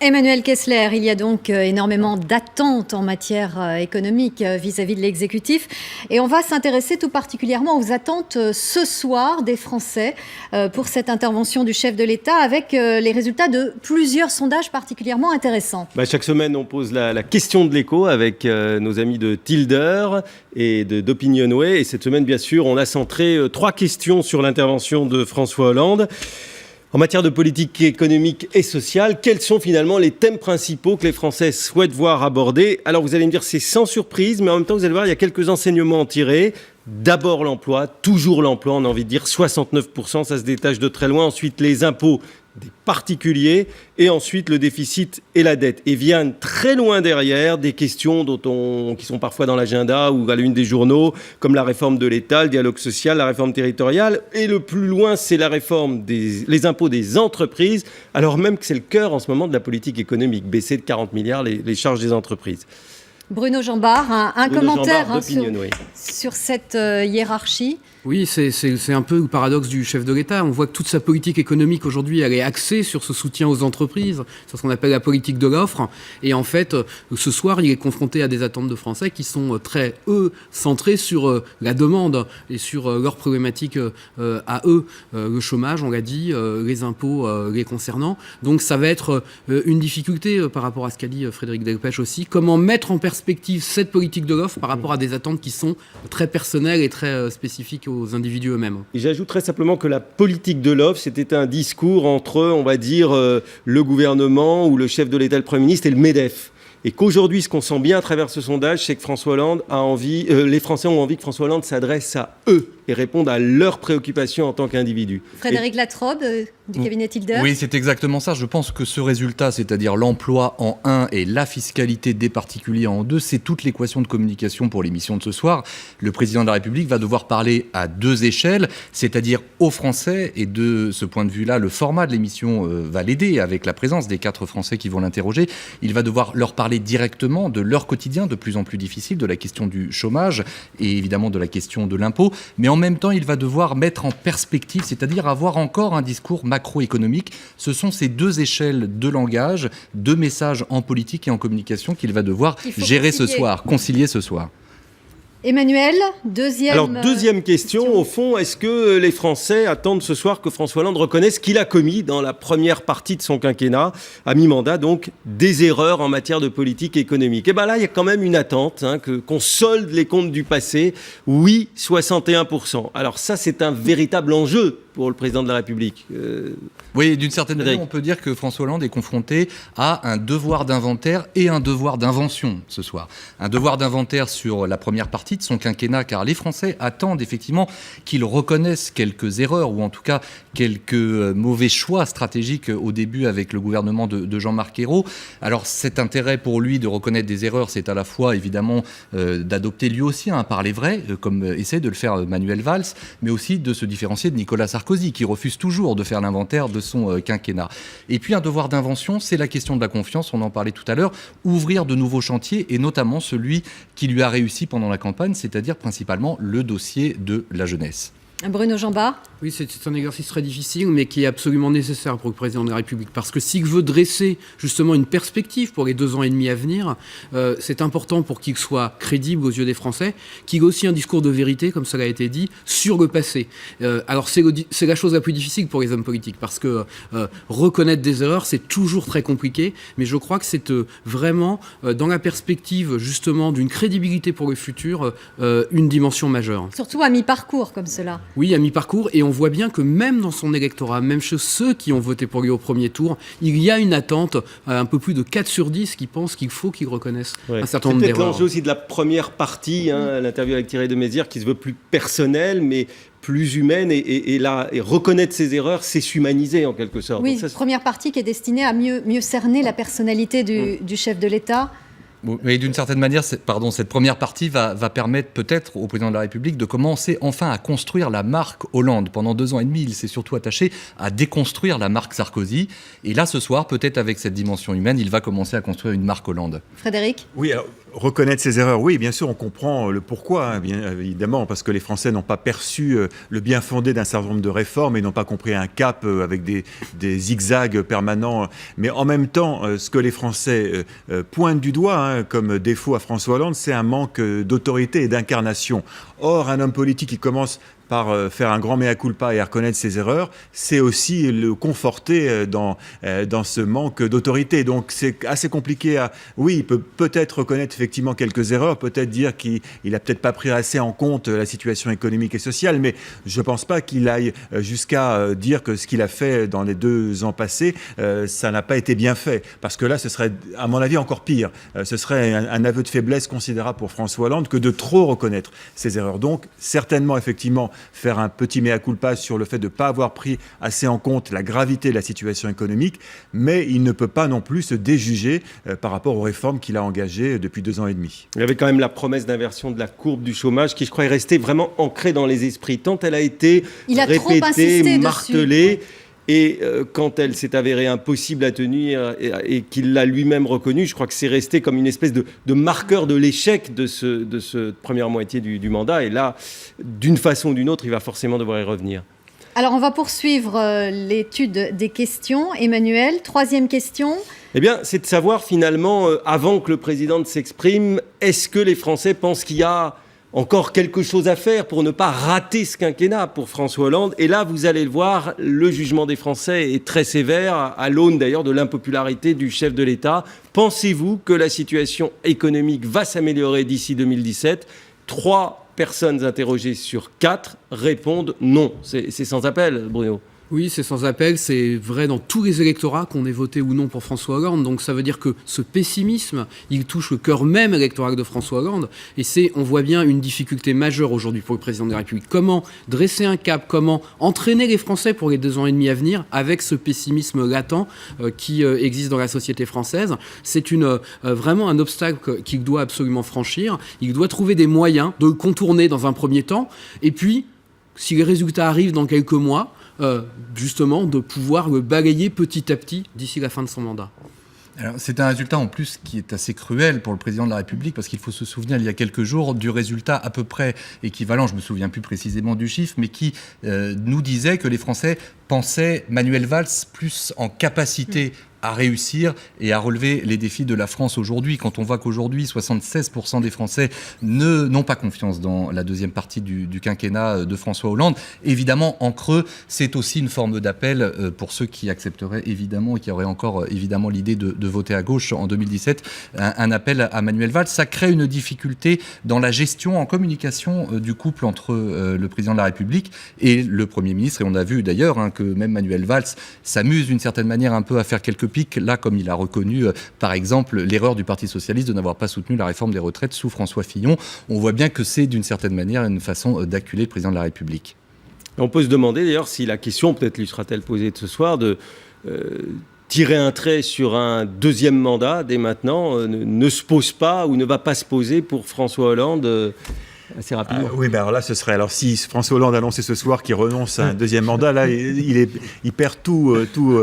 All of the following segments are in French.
Emmanuel Kessler, il y a donc énormément d'attentes en matière économique vis-à-vis de l'exécutif. Et on va s'intéresser tout particulièrement aux attentes ce soir des Français pour cette intervention du chef de l'État avec les résultats de plusieurs sondages particulièrement intéressants. Chaque semaine, on pose la question de l'écho avec nos amis de Tilder et d'Opinionway. Et cette semaine, bien sûr, on a centré 3 questions sur l'intervention de François Hollande. En matière de politique économique et sociale, quels sont finalement les thèmes principaux que les Français souhaitent voir abordés ? Alors vous allez me dire c'est sans surprise, mais en même temps vous allez voir il y a quelques enseignements à en tirer. D'abord l'emploi, toujours l'emploi, on a envie de dire 69%, ça se détache de très loin. Ensuite les impôts des particuliers et ensuite le déficit et la dette. Et viennent très loin derrière des questions qui sont parfois dans l'agenda ou à l'une des journaux, comme la réforme de l'État, le dialogue social, la réforme territoriale. Et le plus loin, c'est la réforme les impôts des entreprises, alors même que c'est le cœur en ce moment de la politique économique, baisser de 40 milliards les charges des entreprises. Bruno Jambard, un commentaire sur cette hiérarchie. Oui, c'est un peu le paradoxe du chef de l'État. On voit que toute sa politique économique aujourd'hui, elle est axée sur ce soutien aux entreprises, sur ce qu'on appelle la politique de l'offre. Et en fait, ce soir, il est confronté à des attentes de Français qui sont très, centrées sur la demande et sur leurs problématiques à eux. Le chômage, on l'a dit, les impôts les concernant. Donc ça va être une difficulté par rapport à ce qu'a dit Frédéric Delpech aussi. Comment mettre en perspective cette politique de l'offre par rapport à des attentes qui sont très personnelles et très spécifiques aux individus eux-mêmes. Et j'ajouterais simplement que la politique de l'offre, c'était un discours entre, on va dire, le gouvernement ou le chef de l'État, le Premier ministre, et le MEDEF. Et qu'aujourd'hui, ce qu'on sent bien à travers ce sondage, c'est que François Hollande a envie, les Français ont envie que François Hollande s'adresse à eux et réponde à leurs préoccupations en tant qu'individu. Frédéric Latrobe, du cabinet Tilder. Oui, c'est exactement ça. Je pense que ce résultat, c'est-à-dire l'emploi en 1 et la fiscalité des particuliers en 2, c'est toute l'équation de communication pour l'émission de ce soir. Le président de la République va devoir parler à 2 échelles, c'est-à-dire aux Français. Et de ce point de vue-là, le format de l'émission va l'aider avec la présence des 4 Français qui vont l'interroger. Il va devoir leur parler directement de leur quotidien de plus en plus difficile, de la question du chômage et évidemment de la question de l'impôt. Mais en même temps, il va devoir mettre en perspective, c'est-à-dire avoir encore un discours macroéconomique. Ce sont ces 2 échelles de langage, 2 messages en politique et en communication qu'il va devoir gérer ce soir, concilier ce soir. Emmanuel, deuxième question, au fond, est-ce que les Français attendent ce soir que François Hollande reconnaisse qu'il a commis dans la première partie de son quinquennat, à mi-mandat, donc des erreurs en matière de politique économique? Et bien là, il y a quand même une attente, qu'on solde les comptes du passé. Oui, 61%. Alors ça, c'est un véritable enjeu pour le président de la République. Oui, d'une certaine manière, on peut dire que François Hollande est confronté à un devoir d'inventaire et un devoir d'invention ce soir. Un devoir d'inventaire sur la première partie de son quinquennat, car les Français attendent effectivement qu'il reconnaisse quelques erreurs, ou en tout cas quelques mauvais choix stratégiques au début avec le gouvernement de Jean-Marc Ayrault. Alors cet intérêt pour lui de reconnaître des erreurs, c'est à la fois évidemment d'adopter lui aussi un parler vrai, comme essaie de le faire Manuel Valls, mais aussi de se différencier de Nicolas Sarkozy, qui refuse toujours de faire l'inventaire de son quinquennat. Et puis un devoir d'invention, c'est la question de la confiance, on en parlait tout à l'heure, ouvrir de nouveaux chantiers, et notamment celui qui lui a réussi pendant la campagne, c'est-à-dire principalement le dossier de la jeunesse. Bruno Jambard. Oui, c'est un exercice très difficile, mais qui est absolument nécessaire pour le président de la République. Parce que s'il veut dresser justement une perspective pour les 2 ans et demi à venir, c'est important pour qu'il soit crédible aux yeux des Français, qu'il ait aussi un discours de vérité, comme cela a été dit, sur le passé. Alors c'est la chose la plus difficile pour les hommes politiques, parce que reconnaître des erreurs, c'est toujours très compliqué, mais je crois que c'est vraiment, dans la perspective justement d'une crédibilité pour le futur, une dimension majeure. Surtout à mi-parcours comme cela. Oui, à mi-parcours, et on voit bien que même dans son électorat, même chez ceux qui ont voté pour lui au premier tour, il y a une attente, un peu plus de 4 sur 10 qui pensent qu'il faut qu'il reconnaisse un certain nombre d'erreurs. C'est peut-être l'enjeu aussi de la première partie, l'interview avec Thierry de Maizière, qui se veut plus personnelle, mais plus humaine, et reconnaître ses erreurs, c'est s'humaniser en quelque sorte. Oui, première partie qui est destinée à mieux cerner la personnalité du chef de l'État. Mais d'une certaine manière, cette première partie va permettre peut-être au président de la République de commencer enfin à construire la marque Hollande. Pendant 2 ans et demi, il s'est surtout attaché à déconstruire la marque Sarkozy. Et là, ce soir, peut-être avec cette dimension humaine, il va commencer à construire une marque Hollande. Frédéric ? Oui, alors Reconnaître ses erreurs, oui, bien sûr, on comprend le pourquoi, hein, bien évidemment, parce que les Français n'ont pas perçu le bien fondé d'un certain nombre de réformes et n'ont pas compris un cap avec des zigzags permanents. Mais en même temps, ce que les Français pointent du doigt comme défaut à François Hollande, c'est un manque d'autorité et d'incarnation. Or, un homme politique qui commence par faire un grand mea culpa et à reconnaître ses erreurs, c'est aussi le conforter dans ce manque d'autorité. Donc c'est assez compliqué Oui, il peut peut-être reconnaître effectivement quelques erreurs, peut-être dire qu'il a peut-être pas pris assez en compte la situation économique et sociale, mais je pense pas qu'il aille jusqu'à dire que ce qu'il a fait dans les 2 ans passés, ça n'a pas été bien fait. Parce que là, ce serait, à mon avis, encore pire. Ce serait un aveu de faiblesse considérable pour François Hollande que de trop reconnaître ses erreurs. Donc, certainement, effectivement, faire un petit mea culpa sur le fait de ne pas avoir pris assez en compte la gravité de la situation économique, mais il ne peut pas non plus se déjuger par rapport aux réformes qu'il a engagées depuis 2 ans et demi. Il y avait quand même la promesse d'inversion de la courbe du chômage qui, je crois, est restée vraiment ancrée dans les esprits, tant elle a été répétée, martelée. Et quand elle s'est avérée impossible à tenir et qu'il l'a lui-même reconnu, je crois que c'est resté comme une espèce de marqueur de l'échec de cette première moitié du mandat. Et là, d'une façon ou d'une autre, il va forcément devoir y revenir. Alors, on va poursuivre l'étude des questions. Emmanuel, 3e question. Eh bien, c'est de savoir finalement, avant que le président ne s'exprime, est-ce que les Français pensent qu'il y a encore quelque chose à faire pour ne pas rater ce quinquennat pour François Hollande. Et là, vous allez le voir, le jugement des Français est très sévère, à l'aune d'ailleurs de l'impopularité du chef de l'État. Pensez-vous que la situation économique va s'améliorer d'ici 2017 ? 3 personnes interrogées sur 4 répondent non. C'est sans appel, Bruno. Oui, c'est sans appel, c'est vrai dans tous les électorats qu'on ait voté ou non pour François Hollande. Donc ça veut dire que ce pessimisme, il touche le cœur même électoral de François Hollande. Et on voit bien une difficulté majeure aujourd'hui pour le président de la République. Comment dresser un cap, comment entraîner les Français pour les 2 ans et demi à venir avec ce pessimisme latent qui existe dans la société française. C'est vraiment un obstacle qu'il doit absolument franchir. Il doit trouver des moyens de le contourner dans un premier temps. Et puis, si les résultats arrivent dans quelques mois, justement, de pouvoir le balayer petit à petit d'ici la fin de son mandat. Alors, c'est un résultat en plus qui est assez cruel pour le président de la République parce qu'il faut se souvenir il y a quelques jours du résultat à peu près équivalent, je ne me souviens plus précisément du chiffre, mais qui nous disait que les Français pensaient Manuel Valls plus en capacité à réussir et à relever les défis de la France aujourd'hui. Quand on voit qu'aujourd'hui, 76% des Français n'ont pas confiance dans la deuxième partie du quinquennat de François Hollande, évidemment, en creux, c'est aussi une forme d'appel pour ceux qui accepteraient évidemment et qui auraient encore évidemment l'idée de voter à gauche en 2017, un appel à Manuel Valls. Ça crée une difficulté dans la gestion, en communication du couple entre le président de la République et le Premier ministre. Et on a vu d'ailleurs que même Manuel Valls s'amuse d'une certaine manière un peu à faire quelques pics, là, comme il a reconnu, par exemple, l'erreur du Parti socialiste de n'avoir pas soutenu la réforme des retraites sous François Fillon. On voit bien que c'est, d'une certaine manière, une façon d'acculer le président de la République. On peut se demander, d'ailleurs, si la question, peut-être lui sera-t-elle posée de ce soir, de tirer un trait sur un 2e mandat, dès maintenant, ne se pose pas ou ne va pas se poser pour François Hollande assez rapidement. Oui, alors là, ce serait... Alors, si François Hollande annonçait ce soir qu'il renonce à un 2e mandat, là, il perd tout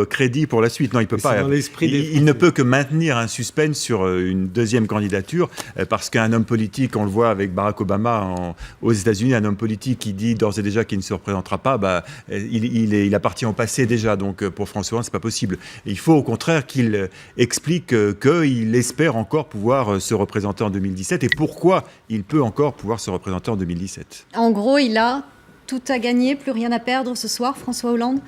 crédit pour la suite. Non, il peut pas. Il ne peut que maintenir un suspense sur une 2e candidature, parce qu'un homme politique, on le voit avec Barack Obama aux États-Unis, un homme politique qui dit d'ores et déjà qu'il ne se représentera pas, il appartient au passé déjà. Donc, pour François Hollande, c'est pas possible. Et il faut au contraire qu'il explique qu'il espère encore pouvoir se représenter en 2017 et pourquoi il peut encore pouvoir se représenter en 2017. En gros, il a tout à gagner, plus rien à perdre ce soir, François Hollande ?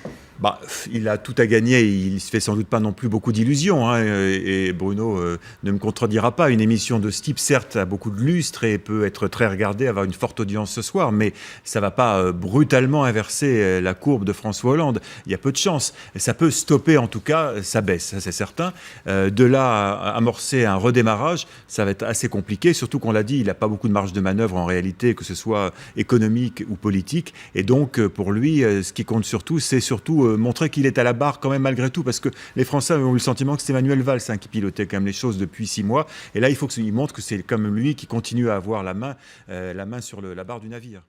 Il a tout à gagner, il se fait sans doute pas non plus beaucoup d'illusions, et Bruno ne me contredira pas. Une émission de ce type, certes, a beaucoup de lustre et peut être très regardée, avoir une forte audience ce soir, mais ça va pas brutalement inverser la courbe de François Hollande. Il y a peu de chance. Ça peut stopper, en tout cas, sa baisse, ça c'est certain. De là à amorcer un redémarrage, ça va être assez compliqué, surtout qu'on l'a dit, il n'a pas beaucoup de marge de manœuvre en réalité, que ce soit économique ou politique, et donc pour lui, ce qui compte surtout, c'est montrer qu'il est à la barre quand même malgré tout, parce que les Français ont eu le sentiment que c'était Manuel Valls qui pilotait quand même les choses depuis 6 mois, et là il faut qu'il montre que c'est comme lui qui continue à avoir la main sur la barre du navire.